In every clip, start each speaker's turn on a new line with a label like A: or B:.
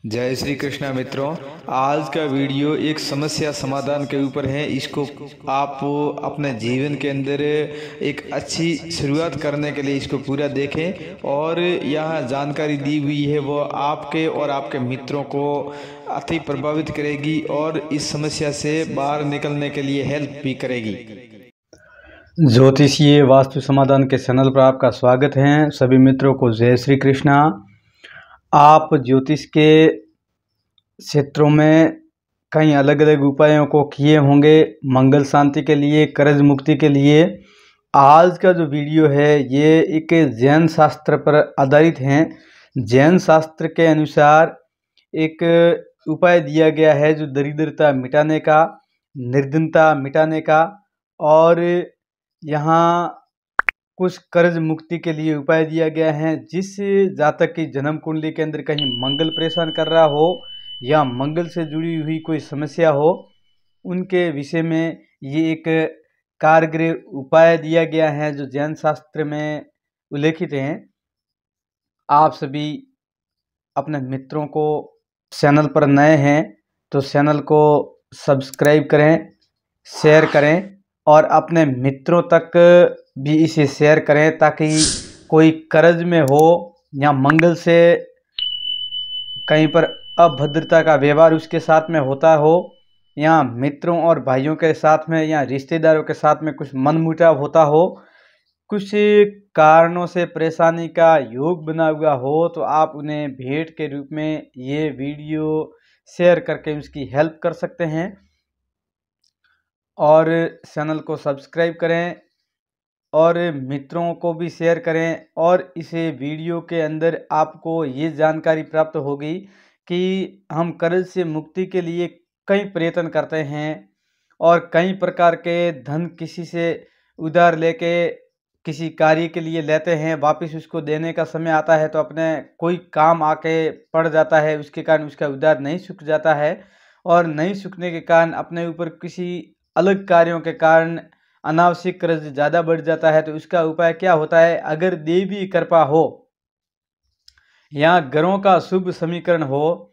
A: जय श्री कृष्णा मित्रों। आज का वीडियो एक समस्या समाधान के ऊपर है। इसको आप अपने जीवन के अंदर एक अच्छी शुरुआत करने के लिए इसको पूरा देखें और यहाँ जानकारी दी हुई है वो आपके और आपके मित्रों को अति प्रभावित करेगी और इस समस्या से बाहर निकलने के लिए हेल्प भी करेगी।
B: ज्योतिषीय वास्तु समाधान के चैनल पर आपका स्वागत है। सभी मित्रों को जय श्री कृष्णा। आप ज्योतिष के क्षेत्रों में कई अलग अलग उपायों को किए होंगे मंगल शांति के लिए, कर्ज मुक्ति के लिए। आज का जो वीडियो है ये एक जैन शास्त्र पर आधारित है। जैन शास्त्र के अनुसार एक उपाय दिया गया है जो दरिद्रता मिटाने का, निर्धनता मिटाने का और यहाँ कुछ कर्ज मुक्ति के लिए उपाय दिया गया है। जिस जातक की जन्म कुंडली के अंदर कहीं मंगल परेशान कर रहा हो या मंगल से जुड़ी हुई कोई समस्या हो, उनके विषय में ये एक कारगर उपाय दिया गया है जो जैन शास्त्र में उल्लेखित हैं। आप सभी अपने मित्रों को, चैनल पर नए हैं तो चैनल को सब्सक्राइब करें, शेयर करें और अपने मित्रों तक भी इसे शेयर करें ताकि कोई कर्ज में हो या मंगल से कहीं पर अभद्रता का व्यवहार उसके साथ में होता हो या मित्रों और भाइयों के साथ में या रिश्तेदारों के साथ में कुछ मनमुटाव होता हो, कुछ कारणों से परेशानी का योग बना हुआ हो, तो आप उन्हें भेंट के रूप में ये वीडियो शेयर करके उसकी हेल्प कर सकते हैं। और चैनल को सब्सक्राइब करें और मित्रों को भी शेयर करें। और इस वीडियो के अंदर आपको ये जानकारी प्राप्त होगी कि हम कर्ज से मुक्ति के लिए कई प्रयत्न करते हैं और कई प्रकार के धन किसी से उधार लेके किसी कार्य के लिए लेते हैं, वापस उसको देने का समय आता है तो अपने कोई काम आके पड़ जाता है, उसके कारण उसका उधार नहीं सूख जाता है और नहीं सूखने के कारण अपने ऊपर किसी अलग कार्यों के कारण अनावश्यक कर्ज ज़्यादा बढ़ जाता है। तो इसका उपाय क्या होता है? अगर देवी कृपा हो या ग्रहों का शुभ समीकरण हो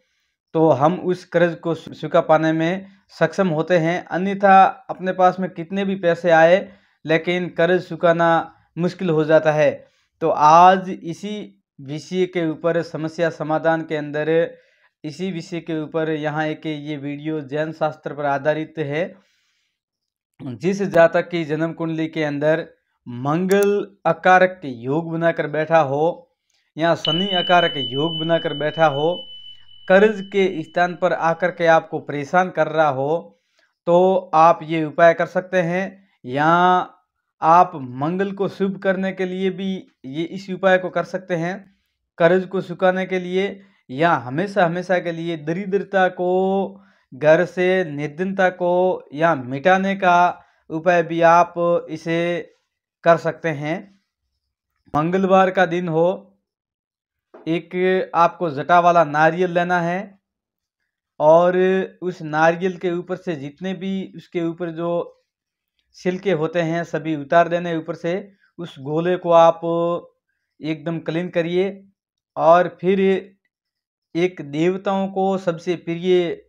B: तो हम उस कर्ज को चुका पाने में सक्षम होते हैं। अन्यथा अपने पास में कितने भी पैसे आए लेकिन कर्ज चुकाना मुश्किल हो जाता है। तो आज इसी विषय के ऊपर समस्या समाधान के अंदर इसी विषय के ऊपर यहाँ एक ये वीडियो जैन शास्त्र पर आधारित है। जिस जातक की जन्म कुंडली के अंदर मंगल अकारक योग बनाकर बैठा हो या शनि अकारक योग बनाकर बैठा हो, कर्ज के स्थान पर आकर के आपको परेशान कर रहा हो, तो आप ये उपाय कर सकते हैं। या आप मंगल को शुभ करने के लिए भी ये इस उपाय को कर सकते हैं। कर्ज को चुकाने के लिए या हमेशा हमेशा के लिए दरिद्रता को, घर से निर्धनता को या मिटाने का उपाय भी आप इसे कर सकते हैं। मंगलवार का दिन हो, एक आपको जटा वाला नारियल लेना है और उस नारियल के ऊपर से जितने भी उसके ऊपर जो छिलके होते हैं सभी उतार देने ऊपर से। उस गोले को आप एकदम क्लीन करिए और फिर एक देवताओं को सबसे प्रिय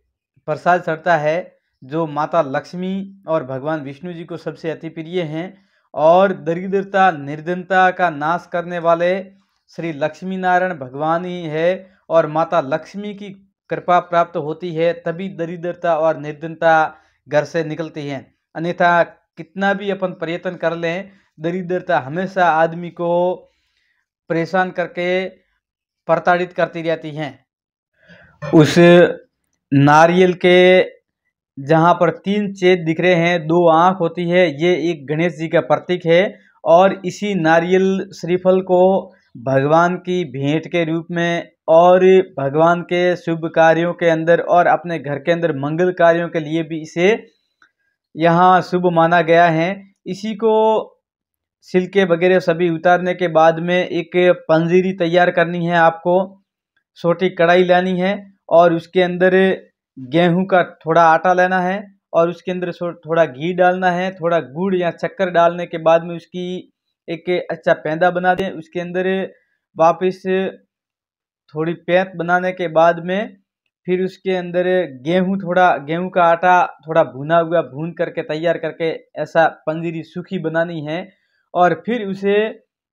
B: प्रसाद चढ़ता है जो माता लक्ष्मी और भगवान विष्णु जी को सबसे अति प्रिय हैं और दरिद्रता निर्धनता का नाश करने वाले श्री लक्ष्मी नारायण भगवान ही है और माता लक्ष्मी की कृपा प्राप्त होती है तभी दरिद्रता और निर्धनता घर से निकलती है। अन्यथा कितना भी अपन प्रयत्न कर लें, दरिद्रता हमेशा आदमी को परेशान करके प्रताड़ित करती रहती हैं। उस नारियल के जहाँ पर 3 छेद दिख रहे हैं, 2 आँख होती है, ये एक गणेश जी का प्रतीक है और इसी नारियल श्रीफल को भगवान की भेंट के रूप में और भगवान के शुभ कार्यों के अंदर और अपने घर के अंदर मंगल कार्यों के लिए भी इसे यहाँ शुभ माना गया है। इसी को छिलके वगैरह सभी उतारने के बाद में एक पंजीरी तैयार करनी है। आपको छोटी कढ़ाई लानी है और उसके अंदर गेहूं का थोड़ा आटा लेना है और उसके अंदर थोड़ा घी डालना है, थोड़ा गुड़ या शक्कर डालने के बाद में उसकी एक अच्छा पेंदा बना दें। उसके अंदर वापस थोड़ी पैंत बनाने के बाद में फिर उसके अंदर गेहूं का आटा थोड़ा भुना हुआ भून करके तैयार करके ऐसा पंजीरी सूखी बनानी है, और फिर उसे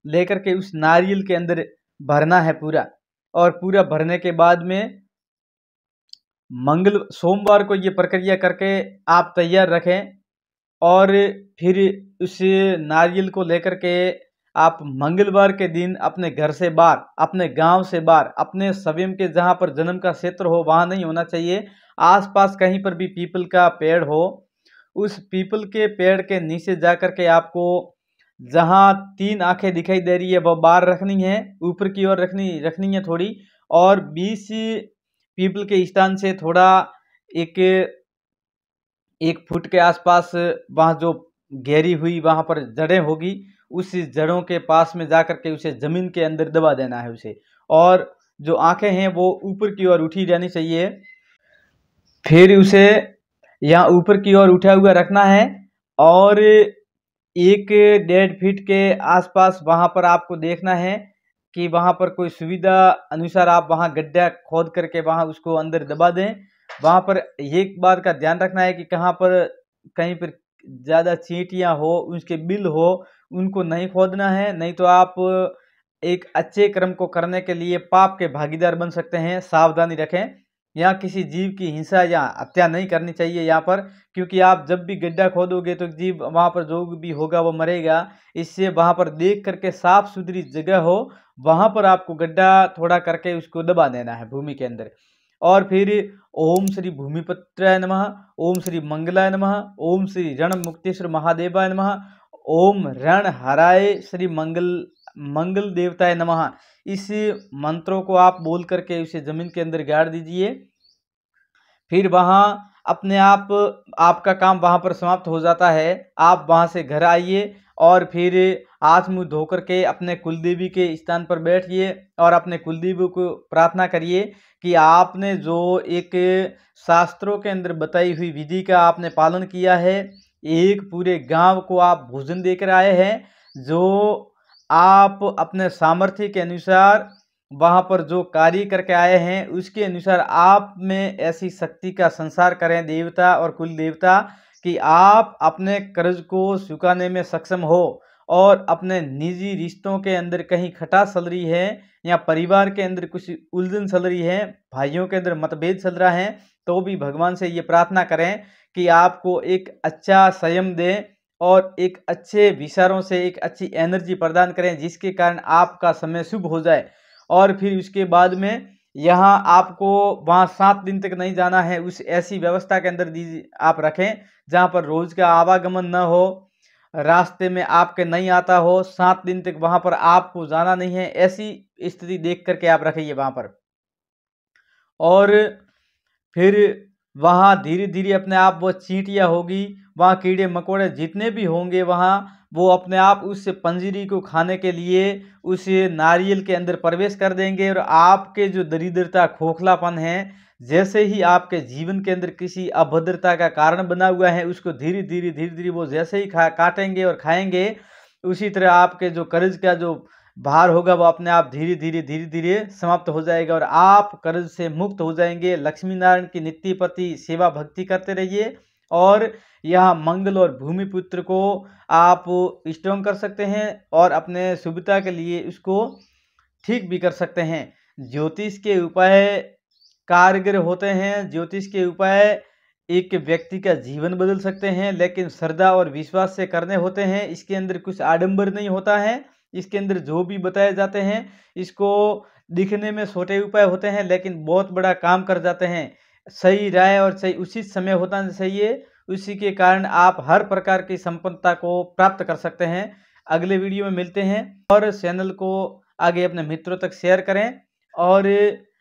B: लेकर के उस नारियल के अंदर भरना है पूरा। और पूरा भरने के बाद में सोमवार को ये प्रक्रिया करके आप तैयार रखें, और फिर उस नारियल को लेकर के आप मंगलवार के दिन अपने घर से बाहर, अपने गांव से बाहर, अपने स्वयं के जहां पर जन्म का क्षेत्र हो वहां नहीं होना चाहिए, आसपास कहीं पर भी पीपल का पेड़ हो, उस पीपल के पेड़ के नीचे जाकर के आपको जहां 3 आंखें दिखाई दे रही है वह बाहर रखनी है, ऊपर की ओर रखनी है थोड़ी, और 20 पीपल के स्थान से थोड़ा एक 1 फुट के आसपास वहाँ जो गहरी हुई वहाँ पर जड़ें होगी, उस जड़ों के पास में जाकर के उसे जमीन के अंदर दबा देना है उसे, और जो आंखें हैं वो ऊपर की ओर उठी रहनी चाहिए। फिर उसे यहाँ ऊपर की ओर उठा हुआ रखना है, और 1-1.5 फीट के आसपास वहाँ पर आपको देखना है कि वहाँ पर कोई सुविधा अनुसार आप वहाँ गड्ढा खोद करके वहाँ उसको अंदर दबा दें। वहाँ पर एक बात का ध्यान रखना है कि कहाँ पर कहीं पर ज़्यादा चींटियाँ हो, उसके बिल हो, उनको नहीं खोदना है, नहीं तो आप एक अच्छे कर्म को करने के लिए पाप के भागीदार बन सकते हैं। सावधानी रखें, यहाँ किसी जीव की हिंसा या हत्या नहीं करनी चाहिए यहाँ पर, क्योंकि आप जब भी गड्ढा खोदोगे तो जीव वहाँ पर जो भी होगा वो मरेगा। इससे वहाँ पर देख करके साफ सुथरी जगह हो, वहाँ पर आपको गड्ढा थोड़ा करके उसको दबा देना है भूमि के अंदर। और फिर ओम श्री भूमिपुत्राय नमः, ओम श्री मंगलाय नमः, ओम श्री रण मुक्तेश्वर महादेवाय नमः, ओम रण हराय श्री मंगल देवताय नमः। इस मंत्रों को आप बोल करके उसे जमीन के अंदर गाड़ दीजिए। फिर वहाँ अपने आप आपका काम वहाँ पर समाप्त हो जाता है। आप वहाँ से घर आइए और फिर हाथ मुंह धो करके अपने कुलदेवी के स्थान पर बैठिए और अपने कुलदेवी को प्रार्थना करिए कि आपने जो एक शास्त्रों के अंदर बताई हुई विधि का आपने पालन किया है, एक पूरे गांव को आप भोजन देकर आए हैं, जो आप अपने सामर्थ्य के अनुसार वहाँ पर जो कार्य करके आए हैं उसके अनुसार आप में ऐसी शक्ति का संसार करें देवता और कुल देवता, कि आप अपने कर्ज को चुकाने में सक्षम हो, और अपने निजी रिश्तों के अंदर कहीं खटास चल रही है या परिवार के अंदर कुछ उलझन चल रही है, भाइयों के अंदर मतभेद चल रहा है, तो भी भगवान से ये प्रार्थना करें कि आपको एक अच्छा संयम दें और एक अच्छे विचारों से एक अच्छी एनर्जी प्रदान करें, जिसके कारण आपका समय शुभ हो जाए। और फिर उसके बाद में यहाँ आपको वहाँ 7 दिन तक नहीं जाना है, उस ऐसी व्यवस्था के अंदर दीजिए आप रखें जहाँ पर रोज का आवागमन न हो, रास्ते में आपके नहीं आता हो, 7 दिन तक वहाँ पर आपको जाना नहीं है, ऐसी स्थिति देख करके आप रखिए वहाँ पर। और फिर वहाँ धीरे धीरे अपने आप वो चींटियाँ होगी, वहाँ कीड़े मकोड़े जितने भी होंगे वहाँ वो अपने आप उस पंजीरी को खाने के लिए उस नारियल के अंदर प्रवेश कर देंगे, और आपके जो दरिद्रता खोखलापन है, जैसे ही आपके जीवन के अंदर किसी अभद्रता का कारण बना हुआ है, उसको धीरे धीरे वो जैसे ही काटेंगे और खाएंगे, उसी तरह आपके जो कर्ज का जो भार होगा वो अपने आप धीरे धीरे समाप्त हो जाएगा और आप कर्ज से मुक्त हो जाएंगे। लक्ष्मी नारायण की नित्य प्रति सेवा भक्ति करते रहिए, और यह मंगल और भूमिपुत्र को आप स्ट्रॉन्ग कर सकते हैं और अपने शुभता के लिए उसको ठीक भी कर सकते हैं। ज्योतिष के उपाय कारगर होते हैं, ज्योतिष के उपाय एक व्यक्ति का जीवन बदल सकते हैं, लेकिन श्रद्धा और विश्वास से करने होते हैं। इसके अंदर कुछ आडंबर नहीं होता है, इसके अंदर जो भी बताए जाते हैं इसको दिखने में छोटे उपाय होते हैं लेकिन बहुत बड़ा काम कर जाते हैं। सही राय और सही उचित समय होना चाहिए, उसी के कारण आप हर प्रकार की संपन्नता को प्राप्त कर सकते हैं। अगले वीडियो में मिलते हैं, और चैनल को आगे अपने मित्रों तक शेयर करें, और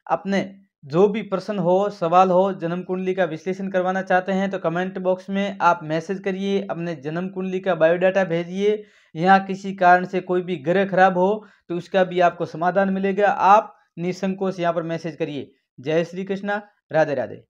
B: अपने जो भी प्रश्न हो, सवाल हो, जन्म कुंडली का विश्लेषण करवाना चाहते हैं तो कमेंट बॉक्स में आप मैसेज करिए, अपने जन्म कुंडली का बायोडाटा भेजिए। यहाँ किसी कारण से कोई भी ग्रह खराब हो तो उसका भी आपको समाधान मिलेगा। आप निसंकोच यहाँ पर मैसेज करिए। जय श्री कृष्णा, राधे राधे।